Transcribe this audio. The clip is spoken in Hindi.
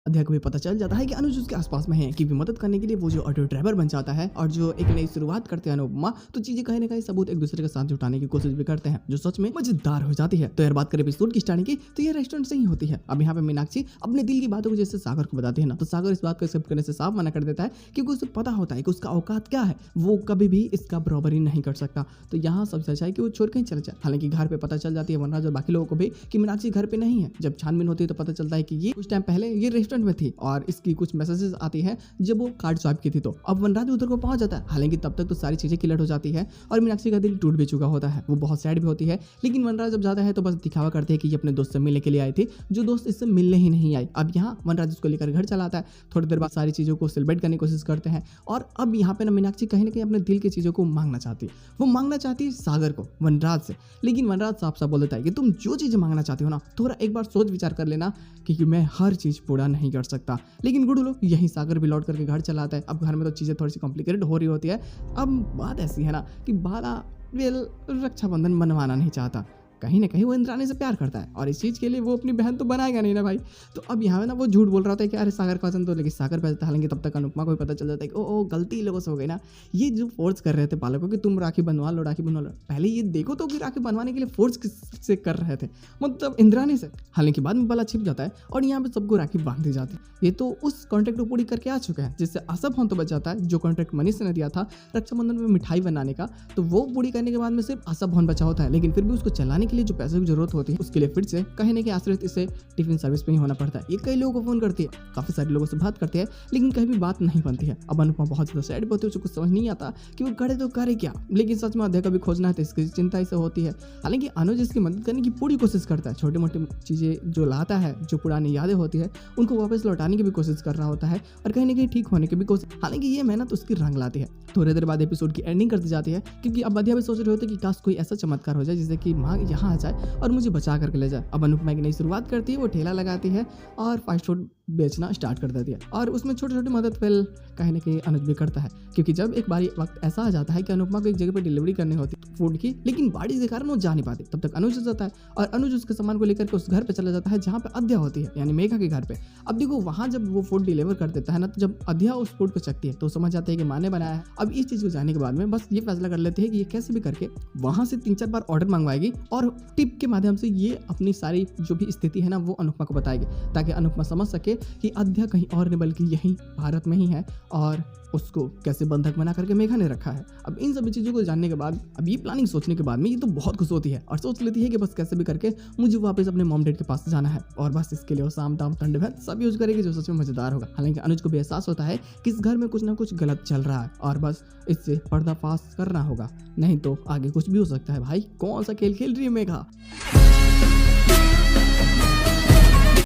अध्यय को भी पता चल जाता है कि अनुज उसके आसपास में है, कि भी मदद करने के लिए वो जो ऑटो ड्राइवर बन जाता है और जो एक नई शुरुआत करते हैं अनुपमा, तो चीजें कहीं ना कहीं सबूत एक दूसरे के साथ जुटाने की कोशिश भी करते हैं, जो सच में मजेदार हो जाती है। तो यार बात करें एपिसोड की स्टार्टिंग की, तो ये रेस्टोरेंट से ही होती है। अब यहाँ पे मीनाक्षी अपने दिल की बातों को जैसे सागर को बताती है ना, तो सागर इस बात को एक्सेप्ट करने से साफ मना कर देता है, क्योंकि उसे पता होता है कि उसका औकात क्या है, वो कभी भी इसका बराबरी नहीं कर सकता। तो यहाँ सबसे अच्छा है कि वो छोड़ कहीं चले जाए। हालांकि घर पे पता चल जाती है वनराज और बाकी लोगों को भी कि मीनाक्षी घर पे नहीं है। जब छानबीन होती है तो पता चलता है कि ये कुछ टाइम पहले ये रेस्टोरेंट में थी और इसकी कुछ मैसेजेस आती है जब वो कार्ड स्वाइप की थी। तो अब वनराज उधर को पहुंच जाता है। हालांकि तब तक तो सारी चीजें क्लियर हो जाती है और मीनाक्षी का दिल टूट भी चुका होता है, वो बहुत सैड भी होती है। लेकिन वनराज जब जाता है तो बस दिखावा करते हैं कि ये अपने दोस्त से मिलने के लिए आई थी, जो दोस्त इससे मिलने ही नहीं आई। अब यहाँ वनराज उसको लेकर घर चला आता है। थोड़ी देर बाद सारी चीजों को सेलिब्रेट करने की कोशिश करते हैं और अब यहाँ पे ना मीनाक्षी कहीं ना कहीं अपने दिल की चीजों को मांगना चाहती है। वो मांगना चाहती है सागर को, वनराज से। लेकिन वनराज साफ साफ बोल देता है कि तुम जो चीजें मांगना चाहती हो ना, थोड़ा एक बार सोच विचार कर लेना, क्योंकि मैं हर चीज पूरा नहीं कर सकता। लेकिन गुड लोग यही सागर भी लौट करके घर चला आता है। अब घर में तो चीजें थोड़ी सी कॉम्प्लिकेटेड हो रही होती है। अब बात ऐसी है ना कि बाला रक्षाबंधन बनवाना नहीं चाहता। कहीं ना कहीं वो इंद्राणी से प्यार करता है और इस चीज के लिए वो अपनी बहन तो बनाएगा नहीं ना भाई। तो अब यहाँ ना वो झूठ बोल रहा होता है कि अरे सागर का तो, लेकिन सागर पे हालांकि तब तक अनुपमा को भी पता चल जाता है कि ओ गलती लोगों से हो गई ना। ये जो फोर्स कर रहे थे बालकों कि तुम राखी बनवा लो, राखी बनवा लो, पहले ये देखो तो कि राखी बनवाने के लिए फोर्स किससे कर रहे थे, मतलब इंद्राणी से। हालांकि बाद में बाला छिप जाता है और यहाँ पे सबको राखी बांध दी जाती है। ये तो उस कॉन्ट्रैक्ट को पूरी करके आ चुका है जिससे असफ होन तो बच जाता है, जो कॉन्ट्रैक्ट मनीष ने दिया था रक्षाबंधन में मिठाई बनाने का, तो वो पूरी करने के बाद में सिर्फ असफ होन बचा होता है। लेकिन फिर भी उसको चलाने के लिए जो पैसे की जरूरत होती है उसके लिए फिर से कहीं ना कहीं आश्रित इसे टिफिन सर्विस पे ही होना पड़ता है। ये कई लोगों को फोन करती है, काफी सारे लोगों से बात करती है, लेकिन कहीं भी बात नहीं बनती है। अब अनुपमा बहुत ज्यादा सैड होती है, उसे कुछ समझ नहीं आता कि वो करे तो करे क्या। लेकिन सच में अध्यय का भी खोजना है तो इसकी चिंता इसे होती है। हालांकि अनुज इसकी मदद करने की पूरी कोशिश करता है, छोटी मोटी चीजें जो लाता है, जो पुरानी यादें होती है उनको वापस लौटाने की भी कोशिश कर रहा होता है और कहीं ना कहीं ठीक होने की भी कोशिश। हालांकि ये मेहनत उसकी रंग लाती है। थोड़ी देर बाद एपिसोड की एंडिंग कर दी जाती है, क्योंकि अब अध्यय भी सोच रहे होते कि काश कोई ऐसा चमत्कार हो जाए जिससे कि माँ यहाँ आ जाए और मुझे बचा करके ले जाए। अब अनुपमा की नई शुरुआत करती है, वो ठेला लगाती है और फास्ट फूड बेचना स्टार्ट कर देती है और उसमें छोटी छोटी मदद फिल कहीं ना कहीं अनुज भी करता है। क्योंकि जब एक बारी वक्त ऐसा आ जाता है कि अनुपमा को एक जगह पर डिलीवरी करनी होती है फूड की, लेकिन बारिश के कारण वो जा नहीं पाती, तब तक अनुज आ जाता है और अनुज उसके सामान को लेकर के उस घर पे चला जाता है जहाँ पे अध्यय होती है, यानी मेघा के घर पे। अब देखो वहाँ जब वो फूड डिलीवर कर देता है ना, तो जब अध्यय उस फूड को चखती है तो समझ जाते हैं कि माँ ने बनाया है। अब इस चीज को जाने के बाद में बस ये फैसला कर लेते हैं कि ये कैसे भी करके वहां से 3-4 बार ऑर्डर मंगवाएगी और टिप के माध्यम से ये अपनी सारी जो भी स्थिति है ना वो अनुपमा को बताएगी, ताकि अनुपमा समझ सके कि अध्यय कहीं और नहीं बल्कि यही भारत में ही है और उसको कैसे बंधक बना करके मेघा ने रखा है। अब इन सभी चीज़ों को जानने के बाद, अब ये प्लानिंग सोचने के बाद में ये तो बहुत खुश होती है और सोच लेती है कि बस कैसे भी करके मुझे वापस अपने मॉम डैड के पास जाना है और बस इसके लिए वो साम दाम तंड भेद सब यूज करेगी, जो सच में मजेदार होगा। हालांकि अनुज को भी एहसास होता है कि इस घर में कुछ ना कुछ गलत चल रहा है और बस इससे पर्दाफाश करना होगा, नहीं तो आगे कुछ भी हो सकता है। भाई कौन सा खेल खेल रही है मेघा।